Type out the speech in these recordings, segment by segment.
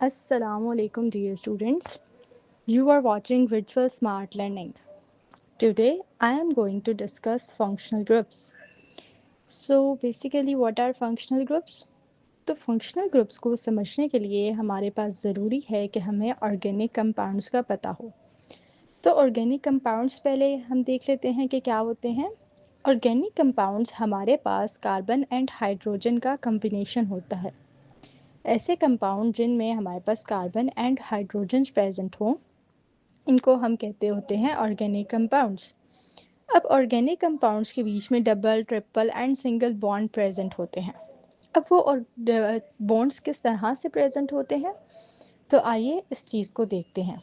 Assalamualaikum dear students. You are watching Virtual Smart Learning. Today I am going to discuss functional groups. So basically what are functional groups? तो functional groups को समझने के लिए हमारे पास ज़रूरी है कि हमें ऑर्गेनिक कंपाउंड्स का पता हो। तो ऑर्गेनिक कंपाउंड्स पहले हम देख लेते हैं कि क्या होते हैं। ऑर्गेनिक कंपाउंड्स हमारे पास कार्बन एंड हाइड्रोजन का कम्बिनेशन होता है। ऐसे कंपाउंड जिनमें हमारे पास कार्बन एंड हाइड्रोजन प्रेजेंट हो, इनको हम कहते होते हैं ऑर्गेनिक कंपाउंड्स। अब ऑर्गेनिक कंपाउंड्स के बीच में double, triple and single bond present होते हैं। अब वो बॉन्ड्स किस तरह से प्रेजेंट होते हैं, तो आइए इस चीज़ को देखते हैं।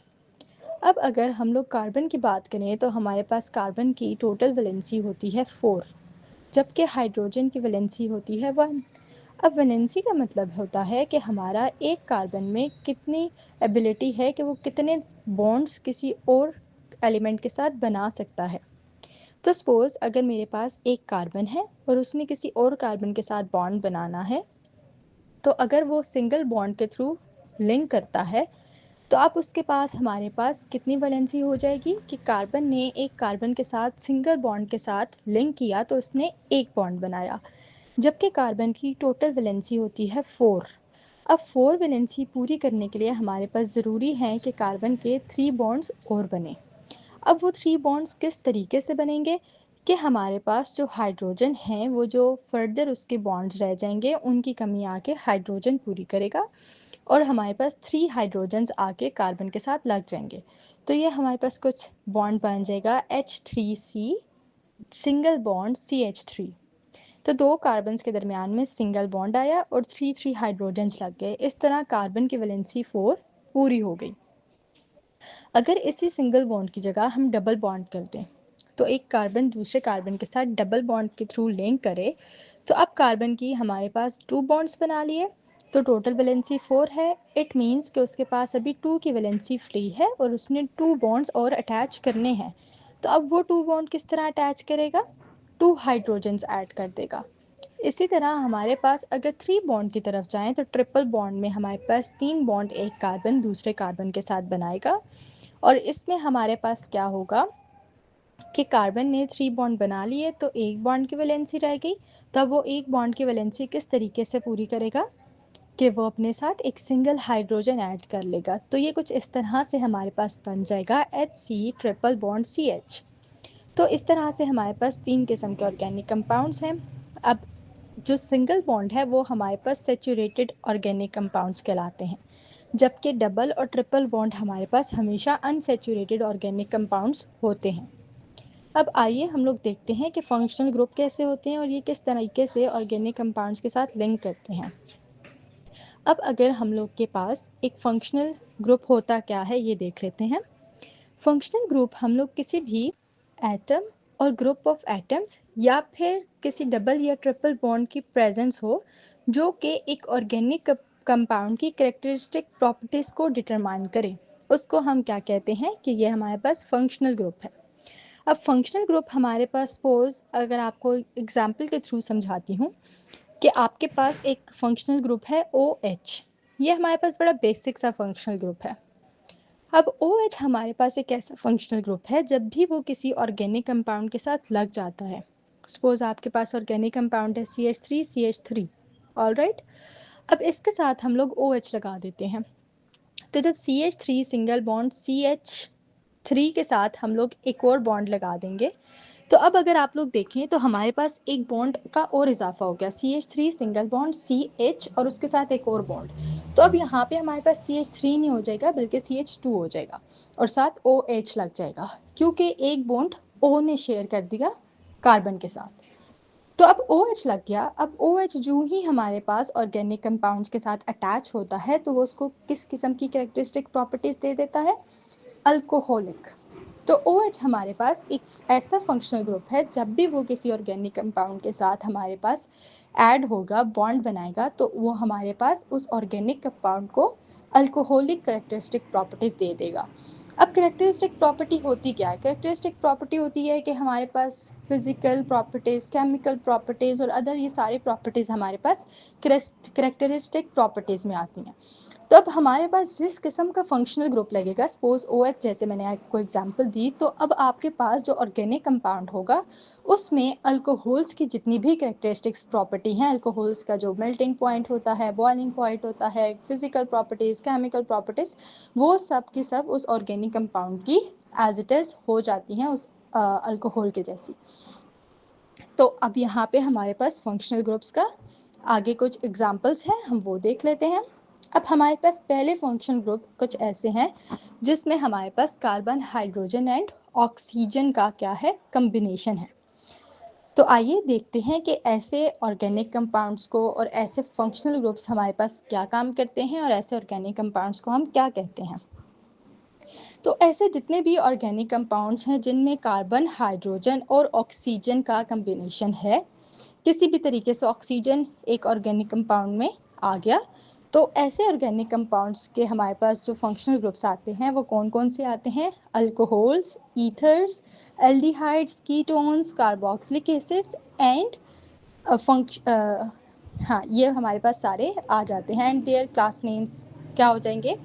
अब अगर हम लोग कार्बन की बात करें तो हमारे पास कार्बन की टोटल वैलेंसी होती है 4, जबकि हाइड्रोजन की वैलेंसी होती है 1। अब वैलेंसी का मतलब होता है कि हमारा एक कार्बन में कितनी एबिलिटी है कि वो कितने बॉन्ड्स किसी और एलिमेंट के साथ बना सकता है। तो सपोज़ अगर मेरे पास एक कार्बन है और उसने किसी और कार्बन के साथ बॉन्ड बनाना है, तो अगर वो सिंगल बॉन्ड के थ्रू लिंक करता है तो आप उसके पास हमारे पास कितनी वैलेंसी हो जाएगी कि कार्बन ने एक कार्बन के साथ सिंगल बॉन्ड के साथ लिंक किया तो उसने एक बॉन्ड बनाया, जबकि कार्बन की टोटल वैलेंसी होती है 4। अब 4 वैलेंसी पूरी करने के लिए हमारे पास ज़रूरी है कि कार्बन के 3 बॉन्ड्स और बने। अब वो 3 बॉन्ड्स किस तरीके से बनेंगे कि हमारे पास जो हाइड्रोजन हैं वो जो फर्दर उसके बॉन्ड्स रह जाएंगे उनकी कमी आके हाइड्रोजन पूरी करेगा और हमारे पास 3 हाइड्रोजन्स आके कार्बन के साथ लग जाएंगे। तो ये हमारे पास कुछ बॉन्ड बन जाएगा H3C सिंगल बॉन्ड CH3। तो 2 कार्बन्स के दरमियान में सिंगल बॉन्ड आया और 3 हाइड्रोजन्स लग गए। इस तरह कार्बन की वैलेंसी 4 पूरी हो गई। अगर इसी सिंगल बॉन्ड की जगह हम डबल बॉन्ड कर दें, तो एक कार्बन दूसरे कार्बन के साथ डबल बॉन्ड के थ्रू लिंक करे, तो अब कार्बन की हमारे पास 2 बॉन्ड्स बना लिए, तो टोटल वैलेंसी 4 है। इट मीन्स कि उसके पास अभी 2 की वैलेंसी फ्री है और उसने 2 बॉन्ड्स और अटैच करने हैं। तो अब वो 2 बॉन्ड किस तरह अटैच करेगा, 2 हाइड्रोजन्स ऐड कर देगा। इसी तरह हमारे पास अगर 3 बॉन्ड की तरफ जाएं तो ट्रिपल बॉन्ड में हमारे पास 3 बॉन्ड एक कार्बन दूसरे कार्बन के साथ बनाएगा और इसमें हमारे पास क्या होगा कि कार्बन ने 3 बॉन्ड बना लिए तो एक बॉन्ड की वैलेंसी रह गई। तब वो एक बॉन्ड की वैलेंसी किस तरीके से पूरी करेगा कि वो अपने साथ एक सिंगल हाइड्रोजन ऐड कर लेगा। तो ये कुछ इस तरह से हमारे पास बन जाएगा HC ट्रिपल बॉन्ड CH। तो इस तरह से हमारे पास 3 किस्म के ऑर्गेनिक कंपाउंड्स हैं। अब जो सिंगल बॉन्ड है वो हमारे पास सेचूरेटेड ऑर्गेनिक कंपाउंड्स कहलाते हैं, जबकि डबल और ट्रिपल बॉन्ड हमारे पास हमेशा अनसेचूरेटेड ऑर्गेनिक कंपाउंड्स होते हैं। अब आइए हम लोग देखते हैं कि फंक्शनल ग्रुप कैसे होते हैं और ये किस तरीके से ऑर्गेनिक कंपाउंड्स के साथ लिंक करते हैं। अब अगर हम लोग के पास एक फंक्शनल ग्रुप होता क्या है ये देख लेते हैं। फंक्शनल ग्रुप हम लोग किसी भी एटम और ग्रुप ऑफ एटम्स या फिर किसी डबल या ट्रिपल बॉन्ड की प्रेजेंस हो जो कि एक ऑर्गेनिक कंपाउंड की कैरेक्टरिस्टिक प्रॉपर्टीज़ को डिटरमाइन करे, उसको हम क्या कहते हैं कि ये हमारे पास फंक्शनल ग्रुप है। अब फंक्शनल ग्रुप हमारे पास सपोज अगर आपको एग्जाम्पल के थ्रू समझाती हूँ कि आपके पास एक फंक्शनल ग्रुप है OH। ये हमारे पास बड़ा बेसिक सा फंक्शनल ग्रुप है। अब OH हमारे पास एक ऐसा फंक्शनल ग्रुप है जब भी वो किसी ऑर्गेनिक कंपाउंड के साथ लग जाता है। सपोज आपके पास ऑर्गेनिक कंपाउंड है CH3CH3। ऑलराइट, अब इसके साथ हम लोग OH लगा देते हैं। तो जब CH3 सिंगल बॉन्ड CH3 के साथ हम लोग एक और बॉन्ड लगा देंगे, तो अब अगर आप लोग देखें तो हमारे पास एक बॉन्ड का और इजाफा हो गया, CH3 सिंगल बॉन्ड CH और उसके साथ एक और बॉन्ड। तो अब यहाँ पे हमारे पास CH3 नहीं हो जाएगा बल्कि CH2 हो जाएगा और साथ OH लग जाएगा, क्योंकि एक बॉन्ड O ने शेयर कर दिया कार्बन के साथ। तो अब OH लग गया। अब OH जो ही हमारे पास ऑर्गेनिक कंपाउंड्स के साथ अटैच होता है तो वो उसको किस किस्म की कैरेक्टरिस्टिक प्रॉपर्टीज़ दे देता है, अल्कोहलिक। तो OH हमारे पास एक ऐसा फंक्शनल ग्रुप है जब भी वो किसी ऑर्गेनिक कंपाउंड के साथ हमारे पास ऐड होगा, बॉन्ड बनाएगा, तो वो हमारे पास उस ऑर्गेनिक कंपाउंड को अल्कोहलिक कैरेक्टरिस्टिक प्रॉपर्टीज़ दे देगा। अब कैरेक्टरिस्टिक प्रॉपर्टी होती क्या है, कैरेक्टरिस्टिक प्रॉपर्टी होती है कि हमारे पास फिजिकल प्रॉपर्टीज़, केमिकल प्रॉपर्टीज़ और अदर ये सारी प्रॉपर्टीज़ हमारे पास कैरेक्टरिस्टिक प्रॉपर्टीज़ में आती हैं। तो अब हमारे पास जिस किस्म का फंक्शनल ग्रुप लगेगा, सपोज OH जैसे मैंने आपको एग्जांपल दी, तो अब आपके पास जो ऑर्गेनिक कंपाउंड होगा उसमें अल्कोहल्स की जितनी भी कैरेक्टरिस्टिक्स प्रॉपर्टी हैं, अल्कोहल्स का जो मेल्टिंग पॉइंट होता है, बॉइलिंग पॉइंट होता है, फिजिकल प्रॉपर्टीज़, केमिकल प्रॉपर्टीज़, वो सब की सब उस ऑर्गेनिक कंपाउंड की एज इट इज़ हो जाती हैं उस अल्कोहल के जैसी। तो अब यहाँ पे हमारे पास फंक्शनल ग्रुप्स का आगे कुछ एग्जांपल्स हैं, हम वो देख लेते हैं। अब हमारे पास पहले फंक्शनल ग्रुप कुछ ऐसे हैं जिसमें हमारे पास कार्बन, हाइड्रोजन एंड ऑक्सीजन का क्या है, कम्बिनेशन है। तो आइए देखते हैं कि ऐसे ऑर्गेनिक कंपाउंड्स को और ऐसे फंक्शनल ग्रुप्स हमारे पास क्या काम करते हैं और ऐसे ऑर्गेनिक कंपाउंड्स को हम क्या कहते हैं। तो ऐसे जितने भी ऑर्गेनिक कंपाउंड्स हैं जिनमें कार्बन, हाइड्रोजन और ऑक्सीजन का कम्बिनेशन है, किसी भी तरीके से ऑक्सीजन एक ऑर्गेनिक कंपाउंड में आ गया, तो ऐसे ऑर्गेनिक कंपाउंड्स के हमारे पास जो फंक्शनल ग्रुप्स आते हैं वो कौन कौन से आते हैं, alcohols, ethers, aldehydes, ketones, carboxylic acids and हाँ, ये हमारे पास सारे आ जाते हैं एंड देयर क्लास नेम्स क्या हो जाएंगे,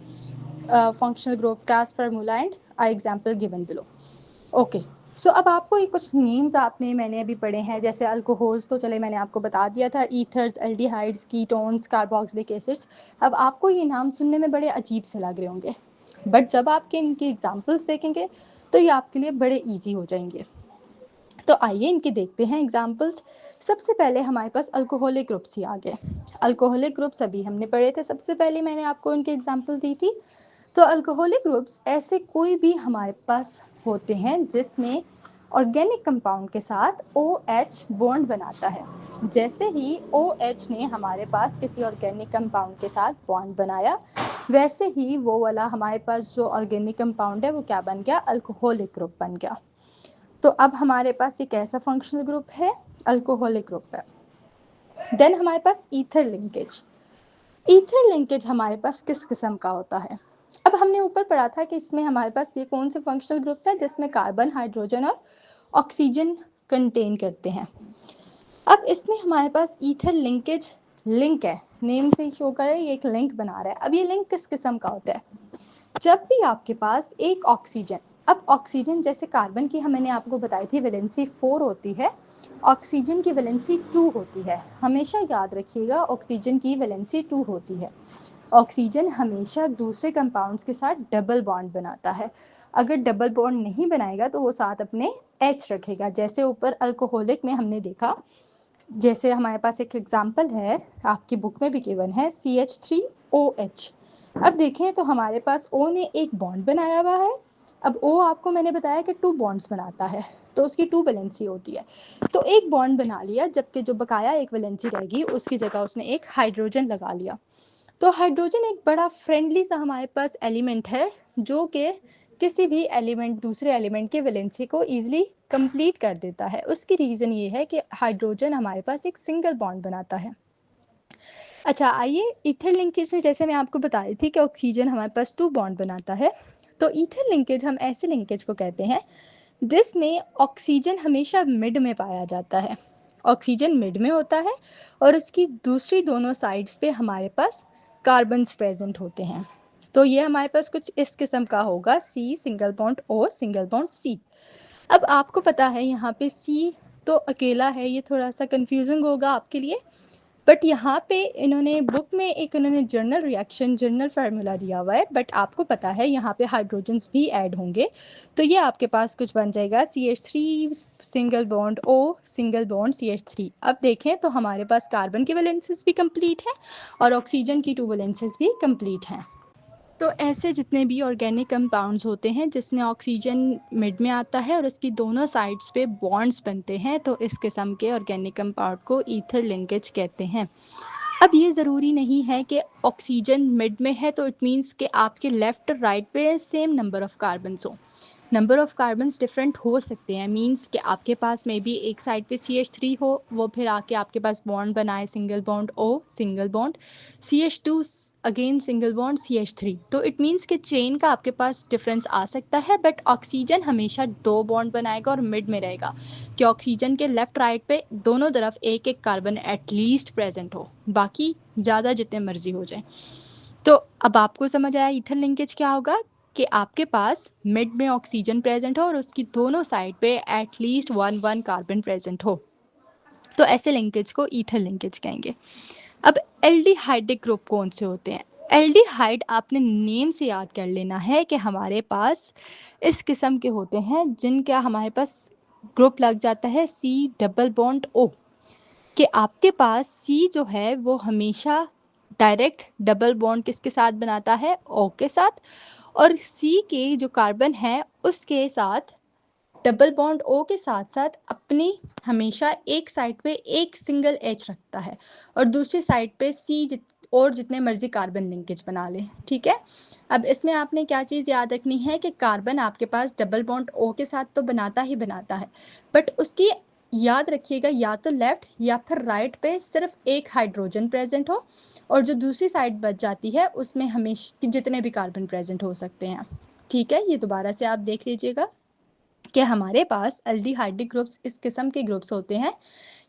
functional group, class formula and are example given below. Okay, so अब आपको ये कुछ नेम्स आपने मैंने अभी पढ़े हैं, जैसे अल्कोहल्स तो चले मैंने आपको बता दिया था, ethers, aldehydes, ketones, carboxylic acids. अब आपको ये नाम सुनने में बड़े अजीब से लग रहे होंगे, बट जब आपके इनकी एग्जाम्पल्स देखेंगे तो ये आपके लिए बड़े ईजी हो जाएंगे। तो आइए इनके देखते हैं एग्जाम्पल्स। सबसे पहले हमारे पास अल्कोहलिक ग्रुप्स ही आ गए। अल्कोहलिक ग्रुप्स अभी हमने पढ़े थे, सबसे पहले मैंने आपको इनके एग्जाम्पल दी थी। तो अल्कोहलिक ग्रुप्स ऐसे कोई भी हमारे पास होते हैं जिसमें ऑर्गेनिक कंपाउंड के साथ OH बॉन्ड बनाता है। जैसे ही OH ने हमारे पास किसी ऑर्गेनिक कंपाउंड के साथ बॉन्ड बनाया, वैसे ही वो वाला हमारे पास जो ऑर्गेनिक कंपाउंड है वो क्या बन गया, अल्कोहलिक ग्रुप बन गया। तो अब हमारे पास एक ऐसा फंक्शनल ग्रुप है, अल्कोहलिक ग्रुप है। देन हमारे पास ईथर लिंकेज। ईथर लिंकेज हमारे पास किस किस्म का होता है, अब हमने ऊपर पढ़ा था कि इसमें हमारे पास ये कौन से फंक्शनल ग्रुप्स हैं जिसमें कार्बन, हाइड्रोजन और ऑक्सीजन कंटेन करते हैं। अब इसमें हमारे पास ईथर लिंकेज लिंक है, नेम से ही शो कर रहा है, ये एक लिंक बना रहा है। अब ये लिंक किस किस्म का होता है, जब भी आपके पास एक ऑक्सीजन, अब ऑक्सीजन जैसे कार्बन की मैंने आपको बताई थी वैलेंसी 4 होती है, ऑक्सीजन की वैलेंसी 2 होती है। हमेशा याद रखिएगा ऑक्सीजन की वैलेंसी 2 होती है। ऑक्सीजन हमेशा दूसरे कंपाउंड्स के साथ डबल बॉन्ड बनाता है। अगर डबल बॉन्ड नहीं बनाएगा तो वो साथ अपने H रखेगा, जैसे ऊपर अल्कोहलिक में हमने देखा। जैसे हमारे पास एक एग्जाम्पल है, आपकी बुक में भी गिवन है, CH3OH। अब देखें तो हमारे पास O ने एक बॉन्ड बनाया हुआ है। अब O आपको मैंने बताया कि 2 बॉन्ड्स बनाता है, तो उसकी 2 वैलेंसी होती है। तो एक बॉन्ड बना लिया, जबकि जो बकाया एक वैलेंसी रहेगी उसकी जगह उसने एक हाइड्रोजन लगा लिया। तो हाइड्रोजन एक बड़ा फ्रेंडली सा हमारे पास एलिमेंट है जो कि किसी भी एलिमेंट, दूसरे एलिमेंट के वैलेंसी को ईजिली कंप्लीट कर देता है। उसकी रीज़न ये है कि हाइड्रोजन हमारे पास एक सिंगल बॉन्ड बनाता है। अच्छा, आइए ईथर लिंकेज में जैसे मैं आपको बता रही थी कि ऑक्सीजन हमारे पास 2 बॉन्ड बनाता है, तो ईथर लिंकेज हम ऐसे लिंकेज को कहते हैं जिसमें ऑक्सीजन हमेशा मिड में पाया जाता है। ऑक्सीजन मिड में होता है और उसकी दूसरी दोनों साइड्स पे हमारे पास कार्बन्स प्रेजेंट होते हैं। तो ये हमारे पास कुछ इस किस्म का होगा, C single bond O single bond C। अब आपको पता है यहाँ पे C तो अकेला है, ये थोड़ा सा कंफ्यूजिंग होगा आपके लिए, बट यहाँ पे इन्होंने बुक में एक इन्होंने जर्नल रिएक्शन, जर्नल फार्मूला दिया हुआ है, बट आपको पता है यहाँ पे हाइड्रोजन्स भी ऐड होंगे। तो ये आपके पास कुछ बन जाएगा CH3 single bond O single bond CH3। अब देखें तो हमारे पास कार्बन की वैलेंसीज भी कंप्लीट हैं और ऑक्सीजन की 2 वैलेंसीज भी कंप्लीट हैं। तो ऐसे जितने भी ऑर्गेनिक कंपाउंड्स होते हैं जिसमें ऑक्सीजन मिड में आता है और उसकी दोनों साइड्स पे बॉन्ड्स बनते हैं, तो इस किस्म के ऑर्गेनिक कंपाउंड को ईथर लिंकेज कहते हैं। अब ये ज़रूरी नहीं है कि ऑक्सीजन मिड में है तो इट मीन्स कि आपके लेफ़्ट और राइट पे सेम नंबर ऑफ़ कार्बन्स हो। नंबर ऑफ़ कार्बन्स डिफरेंट हो सकते हैं, मीन्स कि आपके पास मे बी एक साइड पे CH3 हो, वो फिर आके आपके पास बॉन्ड बनाए single bond O single bond, CH2 again single bond CH3। तो इट मीन्स कि चेन का आपके पास डिफरेंस आ सकता है, बट ऑक्सीजन हमेशा 2 बॉन्ड बनाएगा और मिड में रहेगा कि ऑक्सीजन के लेफ़्ट राइट पे दोनों तरफ एक एक कार्बन एटलीस्ट प्रेजेंट हो, बाकी ज़्यादा जितने मर्जी हो जाए। तो अब आपको समझ आया ईथर लिंकेज क्या होगा, कि आपके पास मिड में ऑक्सीजन प्रेजेंट हो और उसकी दोनों साइड पे एटलीस्ट 1 कार्बन प्रेजेंट हो, तो ऐसे लिंकेज को ईथर लिंकेज कहेंगे। अब एल्डिहाइडिक ग्रुप कौन से होते हैं? एल्डिहाइड आपने नेम से याद कर लेना है कि हमारे पास इस किस्म के होते हैं जिनका हमारे पास ग्रुप लग जाता है सी डबल बॉन्ड ओ, कि आपके पास सी जो है वो हमेशा डायरेक्ट डबल बॉन्ड किसके साथ बनाता है, ओ के साथ, और सी के जो कार्बन है उसके साथ डबल बॉन्ड ओ के साथ साथ अपनी हमेशा एक साइड पे एक सिंगल एच रखता है और दूसरी साइड पे सी और जितने मर्जी कार्बन लिंकेज बना ले। ठीक है, अब इसमें आपने क्या चीज़ याद रखनी है कि कार्बन आपके पास डबल बॉन्ड ओ के साथ तो बनाता ही बनाता है, बट उसकी याद रखिएगा या तो लेफ्ट या फिर राइट पे सिर्फ एक हाइड्रोजन प्रेजेंट हो और जो दूसरी साइड बच जाती है उसमें हमेशा जितने भी कार्बन प्रेजेंट हो सकते हैं। ठीक है, ये दोबारा से आप देख लीजिएगा कि हमारे पास एल्डिहाइडिक ग्रुप्स इस किस्म के ग्रुप्स होते हैं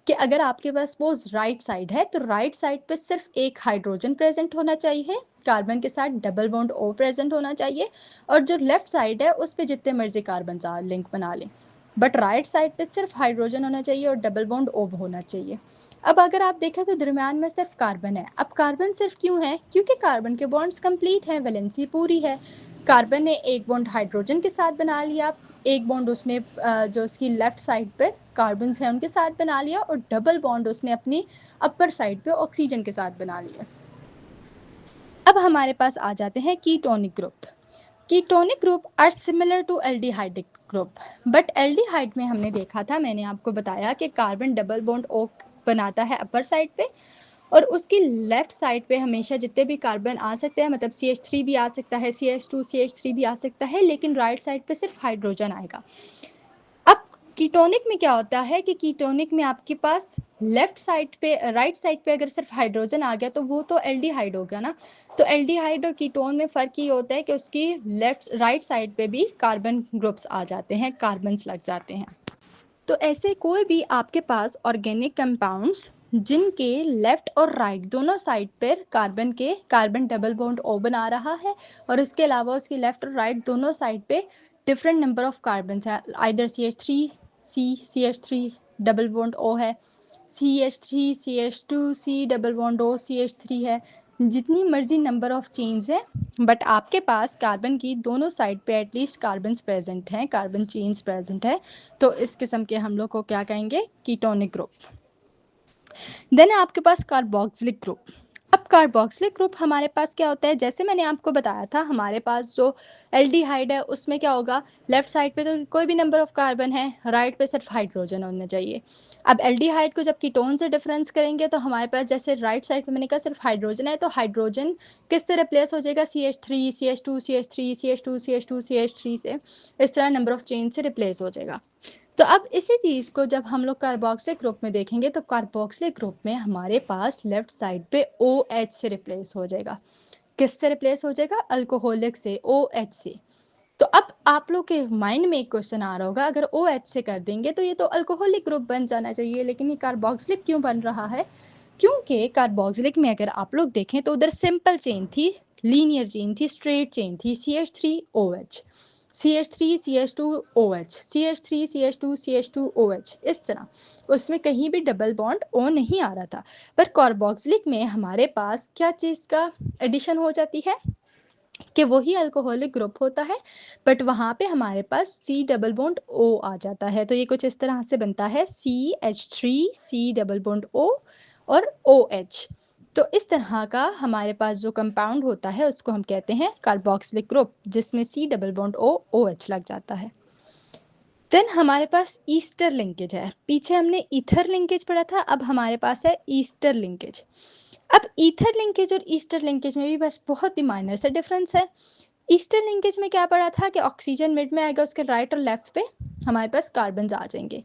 कि अगर आपके पास सपोज राइट साइड है तो राइट साइड पे सिर्फ एक हाइड्रोजन प्रेजेंट होना चाहिए, कार्बन के साथ डबल बॉन्ड ओ प्रेजेंट होना चाहिए, और जो लेफ्ट साइड है उस पर जितने मर्जी कार्बन लिंक बना लें, बट राइट साइड पे सिर्फ हाइड्रोजन होना चाहिए और डबल बॉन्ड ओ होना चाहिए। अब अगर आप देखें तो दरमियान में सिर्फ कार्बन है। अब कार्बन सिर्फ क्यों है? क्योंकि कार्बन के बॉन्ड्स कंप्लीट हैं, वैलेंसी पूरी है। कार्बन ने एक बॉन्ड हाइड्रोजन के साथ बना लिया, एक बॉन्ड उसने जो उसकी लेफ्ट साइड पर कार्बन हैं उनके साथ बना लिया, और डबल बॉन्ड उसने अपनी अपर साइड पे ऑक्सीजन के साथ बना लिया। अब हमारे पास आ जाते हैं ketonic group. Ketonic group are similar to aldehydic group, but aldehyde में हमने देखा था, मैंने आपको बताया कि कार्बन डबल बॉन्ड ओ बनाता है अपर साइड पे और उसकी लेफ्ट साइड पे हमेशा जितने भी कार्बन आ सकते हैं, मतलब CH3 भी आ सकता है, CH2 CH3 भी आ सकता है, लेकिन राइट साइड पे सिर्फ हाइड्रोजन आएगा। अब कीटोनिक में क्या होता है कि कीटोनिक में आपके पास लेफ्ट साइड पे राइट साइड पे अगर सिर्फ हाइड्रोजन आ गया तो वो तो एल्डिहाइड हो गया ना। तो एल्डिहाइड और कीटोन में फ़र्क ये होता है कि उसकी लेफ्ट राइट साइड पे भी कार्बन ग्रुप्स आ जाते हैं, कार्बन्स लग जाते हैं। तो ऐसे कोई भी आपके पास ऑर्गेनिक कंपाउंड्स जिनके लेफ्ट और राइट दोनों साइड पर कार्बन डबल बॉन्ड ओ बना रहा है और इसके अलावा उसकी लेफ्ट और राइट दोनों साइड पे डिफरेंट नंबर ऑफ कार्बन है, either CH3 CH3 double bond O है, CH3 CH2 C double bond ओ CH3 है, जितनी मर्जी नंबर ऑफ चेन्स है, बट आपके पास कार्बन की दोनों साइड पे एटलीस्ट कार्बन प्रेजेंट हैं, कार्बन चेन्स प्रेजेंट है, तो इस किस्म के हम लोग को क्या कहेंगे? Ketonic group. देन आपके पास कार्बोक्सिलिक ग्रुप। अब कार्बोक्सिलिक ग्रुप हमारे पास क्या होता है, जैसे मैंने आपको बताया था हमारे पास जो एल्डिहाइड है उसमें क्या होगा, लेफ्ट साइड पे तो कोई भी नंबर ऑफ कार्बन है, राइट पे सिर्फ हाइड्रोजन होना चाहिए। अब एल्डिहाइड को जब कीटोन से डिफरेंस करेंगे तो हमारे पास जैसे राइट साइड पे मैंने कहा सिर्फ हाइड्रोजन है, तो हाइड्रोजन किससे रिप्लेस हो जाएगा? CH3 CH2 CH3 CH2 CH2 CH3 से, इस तरह नंबर ऑफ चेन से रिप्लेस हो जाएगा। तो अब इसी चीज़ को जब हम लोग कार्बोक्सिलिक ग्रुप में देखेंगे तो कार्बोक्सिलिक ग्रुप में हमारे पास लेफ्ट साइड पे OH से रिप्लेस हो जाएगा। किससे रिप्लेस हो जाएगा? अल्कोहलिक से, OH से। तो अब आप लोग के माइंड में एक क्वेश्चन आ रहा होगा, अगर OH से कर देंगे तो ये तो अल्कोहलिक ग्रुप बन जाना चाहिए, लेकिन ये कार्बोक्सिलिक क्यों बन रहा है? क्योंकि कार्बोक्सिलिक में अगर आप लोग देखें तो उधर सिंपल चेन थी, लीनियर चेन थी, स्ट्रेट चेन थी, CH3OH CH3 CH2OH CH3 CH2 CH2OH, इस तरह उसमें कहीं भी डबल बॉन्ड ओ नहीं आ रहा था। पर कार्बोक्सिलिक में हमारे पास क्या चीज़ का एडिशन हो जाती है कि वही अल्कोहलिक ग्रुप होता है, बट वहाँ पे हमारे पास C डबल बॉन्ड O आ जाता है। तो ये कुछ इस तरह से बनता है CH3 C double bond O और OH। तो इस तरह का हमारे पास जो कंपाउंड होता है उसको हम कहते हैं कार्बोक्सिलिक ग्रुप, जिसमें C double bond O OH लग जाता है। देन हमारे पास ईस्टर लिंकेज है। पीछे हमने ईथर लिंकेज पढ़ा था, अब हमारे पास है ईस्टर लिंकेज। अब ईथर लिंकेज और ईस्टर लिंकेज में भी बस बहुत ही माइनर से डिफरेंस है। ईस्टर लिंकेज में क्या पढ़ा था कि ऑक्सीजन मिड में आएगा, उसके राइट और लेफ्ट पे हमारे पास कार्बन आ जाएंगे।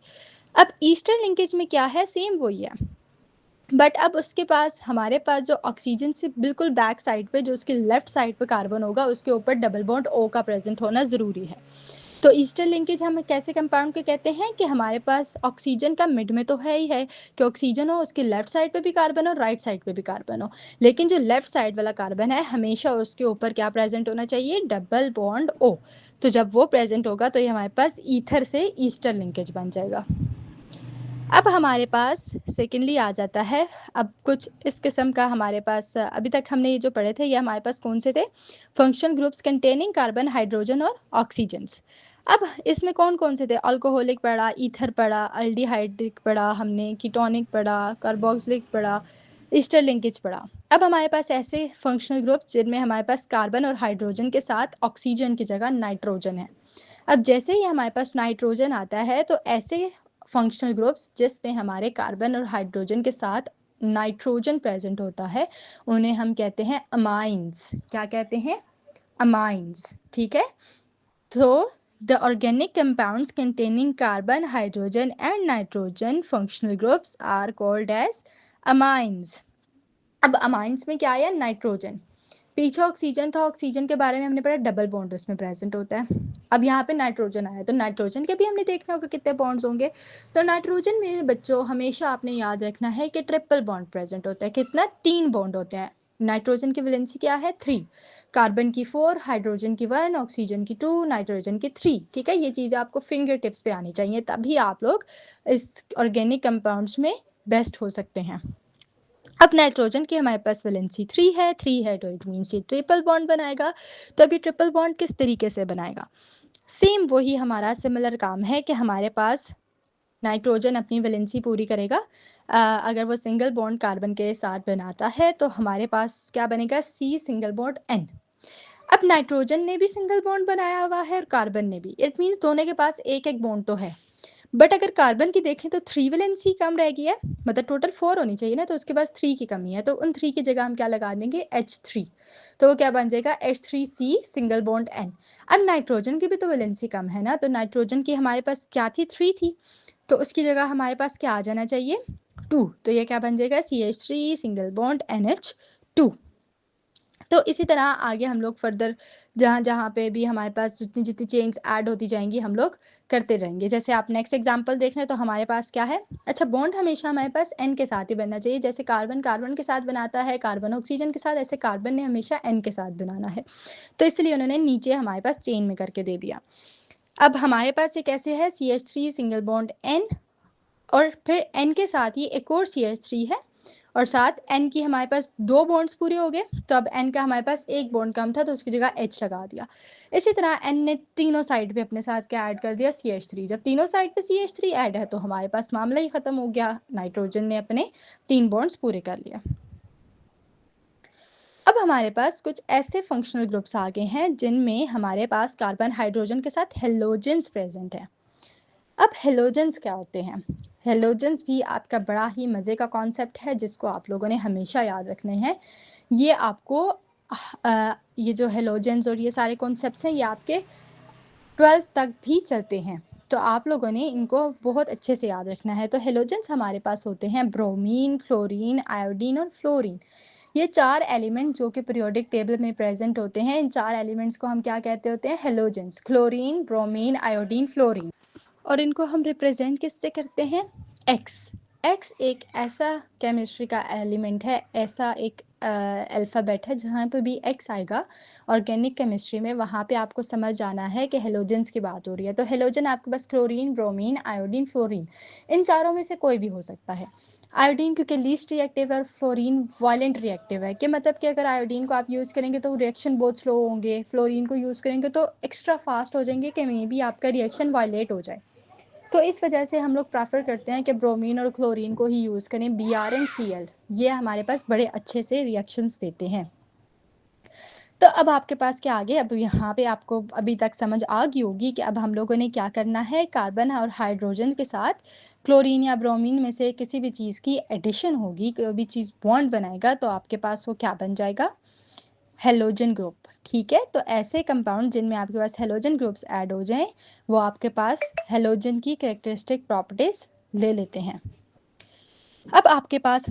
अब ईस्टर लिंकेज में क्या है, सेम वही है, बट अब उसके पास हमारे पास जो ऑक्सीजन से बिल्कुल बैक साइड पे जो उसकी लेफ्ट साइड पे कार्बन होगा उसके ऊपर डबल बॉन्ड O का प्रेजेंट होना ज़रूरी है। तो ईस्टर लिंकेज हम कैसे कंपाउंड के कहते हैं कि हमारे पास ऑक्सीजन का मिड में तो है ही है कि ऑक्सीजन हो, उसके लेफ्ट साइड पे भी कार्बन हो, राइट साइड पे भी कार्बन हो, लेकिन जो लेफ्ट साइड वाला कार्बन है हमेशा उसके ऊपर क्या प्रेजेंट होना चाहिए, डबल बॉन्ड ओ। तो जब वो प्रेजेंट होगा तो ये हमारे पास ईथर से ईस्टर लिंकेज बन जाएगा। अब हमारे पास सेकेंडली आ जाता है, अब कुछ इस किस्म का हमारे पास अभी तक हमने ये जो पढ़े थे ये हमारे पास कौन से थे, functional groups containing carbon, hydrogen और ऑक्सीजन्स। अब इसमें कौन कौन से थे, अल्कोहलिक पढ़ा, ईथर पढ़ा, अल्डिहाइड्रिक पढ़ा हमने, कीटोनिक पढ़ा, कार्बोक्सिलिक पढ़ा, ईस्टर लिंकेज पढ़ा। अब हमारे पास ऐसे फंक्शनल ग्रुप्स जिनमें हमारे पास कार्बन और हाइड्रोजन के साथ ऑक्सीजन की जगह नाइट्रोजन है। अब जैसे ही हमारे पास नाइट्रोजन आता है तो ऐसे फंक्शनल ग्रुप्स जिसमें हमारे कार्बन और हाइड्रोजन के साथ नाइट्रोजन प्रेजेंट होता है उन्हें हम कहते हैं अमाइंस। क्या कहते हैं, अमाइंस, ठीक है। तो the organic compounds containing carbon, hydrogen and nitrogen functional groups are called as amines। अब अमाइंस में क्या आया, नाइट्रोजन, पीछे ऑक्सीजन था, ऑक्सीजन के बारे में हमने पढ़ा डबल बॉन्ड उसमें प्रेजेंट होता है। अब यहाँ पे नाइट्रोजन आया तो नाइट्रोजन के भी हमने देखना होगा कितने बॉन्ड्स होंगे। तो नाइट्रोजन में बच्चों हमेशा आपने याद रखना है कि ट्रिपल बॉन्ड प्रेजेंट होता है। कितना, 3 बॉन्ड होते हैं। नाइट्रोजन की वैलेंसी क्या है, 3, कार्बन की 4, हाइड्रोजन की 1, ऑक्सीजन की 2, नाइट्रोजन की 3। ठीक है, ये चीज़ें आपको फिंगर टिप्स पे आनी चाहिए, तभी आप लोग इस ऑर्गेनिक कंपाउंड्स में बेस्ट हो सकते हैं। अब नाइट्रोजन की हमारे पास वैलेंसी 3 है तो इट मीन्स ये ट्रिपल बॉन्ड बनाएगा। तो अभी ट्रिपल बॉन्ड किस तरीके से बनाएगा, सेम वही हमारा सिमिलर काम है कि हमारे पास नाइट्रोजन अपनी वैलेंसी पूरी करेगा। अगर वो सिंगल बॉन्ड कार्बन के साथ बनाता है तो हमारे पास क्या बनेगा, C सिंगल बॉन्ड N। अब नाइट्रोजन ने भी सिंगल बॉन्ड बनाया हुआ है और कार्बन ने भी, इट मीन्स दोनों के पास एक एक बॉन्ड तो है। बट अगर कार्बन की देखें तो 3 वैलेंसी कम रह गई है, मतलब टोटल 4 होनी चाहिए ना, तो उसके पास 3 की कमी है, तो उन 3 की जगह हम क्या लगा देंगे, H3। तो वो क्या बन जाएगा, H3C सिंगल बॉन्ड N। अब नाइट्रोजन की भी तो वैलेंसी कम है ना, तो नाइट्रोजन की हमारे पास क्या थी, 3 थी, तो उसकी जगह हमारे पास क्या आ जाना चाहिए, 2। तो ये क्या बन जाएगा, CH3 सिंगल बॉन्ड NH2। तो इसी तरह आगे हम लोग फर्दर जहाँ जहाँ पे भी हमारे पास जितनी जितनी चेन्स ऐड होती जाएंगी हम लोग करते रहेंगे। जैसे आप नेक्स्ट एग्जांपल देख रहे हैं तो हमारे पास क्या है, अच्छा बॉन्ड हमेशा हमारे पास N के साथ ही बनना चाहिए। जैसे कार्बन कार्बन के साथ बनाता है, कार्बन ऑक्सीजन के साथ, ऐसे कार्बन ने हमेशा N के साथ बनाना है, तो इसलिए उन्होंने नीचे हमारे पास चेन में करके दे दिया। अब हमारे पास ये कैसे है, CH3 सिंगल बॉन्ड N और फिर N के साथ ही एक और CH3 है और साथ N की हमारे पास 2 बॉन्ड्स पूरे हो गए, तो अब N का हमारे पास एक बॉन्ड कम था तो उसकी जगह H लगा दिया। इसी तरह N ने तीनों साइड पे अपने साथ क्या ऐड कर दिया, CH3। जब तीनों साइड पे CH3 ऐड है तो हमारे पास मामला ही खत्म हो गया, नाइट्रोजन ने अपने 3 बॉन्ड्स पूरे कर लिया। अब हमारे पास कुछ ऐसे फंक्शनल ग्रुप्स आ गए हैं जिनमें हमारे पास कार्बन हाइड्रोजन के साथ हेलोजेंस प्रेजेंट है। अब हेलोजेंस क्या होते हैं, हेलोजेंस भी आपका बड़ा ही मज़े का कॉन्सेप्ट है जिसको आप लोगों ने हमेशा याद रखने हैं। ये आपको ये जो हेलोजेंस और ये सारे कॉन्सेप्ट्स हैं ये आपके 12th तक भी चलते हैं, तो आप लोगों ने इनको बहुत अच्छे से याद रखना है। तो हेलोजेंस हमारे पास होते हैं ब्रोमीन, क्लोरीन, आयोडीन और फ्लोरीन। ये 4 एलिमेंट जो कि पीरियोडिक टेबल में प्रेजेंट होते हैं, इन 4 एलिमेंट्स को हम क्या कहते होते हैं, halogens, chlorine, bromine, iodine, fluorine. और इनको हम रिप्रेजेंट किससे करते हैं, एक्स। एक्स एक ऐसा केमिस्ट्री का एलिमेंट है, ऐसा एक अल्फ़ाबेट है जहाँ पे भी एक्स आएगा ऑर्गेनिक केमिस्ट्री में, वहाँ पे आपको समझ आना है कि हेलोजेंस की बात हो रही है। तो हेलोजन आपके पास क्लोरीन, ब्रोमीन, आयोडीन, फ्लोरीन, इन चारों में से कोई भी हो सकता है। आयोडीन क्योंकि लीस्ट रिएक्टिव है और फ्लोरीन वायलेंट रिएक्टिव है, कि मतलब कि अगर आयोडीन को आप यूज़ करेंगे तो रिएक्शन बहुत स्लो होंगे, फ्लोरीन को यूज़ करेंगे तो एक्स्ट्रा फास्ट हो जाएंगे कि मे बी आपका रिएक्शन वायलेट हो जाए। तो इस वजह से हम लोग प्रेफर करते हैं कि ब्रोमीन और क्लोरीन को ही यूज़ करें, Br and Cl, ये हमारे पास बड़े अच्छे से रिएक्शंस देते हैं। तो अब आपके पास क्या आ गया, अब यहाँ पे आपको अभी तक समझ आ गई होगी कि अब हम लोगों ने क्या करना है, कार्बन और हाइड्रोजन के साथ क्लोरीन या ब्रोमीन में से किसी भी चीज़ की एडिशन होगी, कोई भी चीज़ बॉन्ड बनाएगा तो आपके पास वो क्या बन जाएगा, हेलोजन ग्रुप। ठीक है, तो ऐसे कंपाउंड जिनमें आपके पास हेलोजन ग्रुप्स ऐड हो जाएं वो आपके पास हेलोजन की कैरेक्टरिस्टिक प्रॉपर्टीज ले लेते हैं। अब आपके पास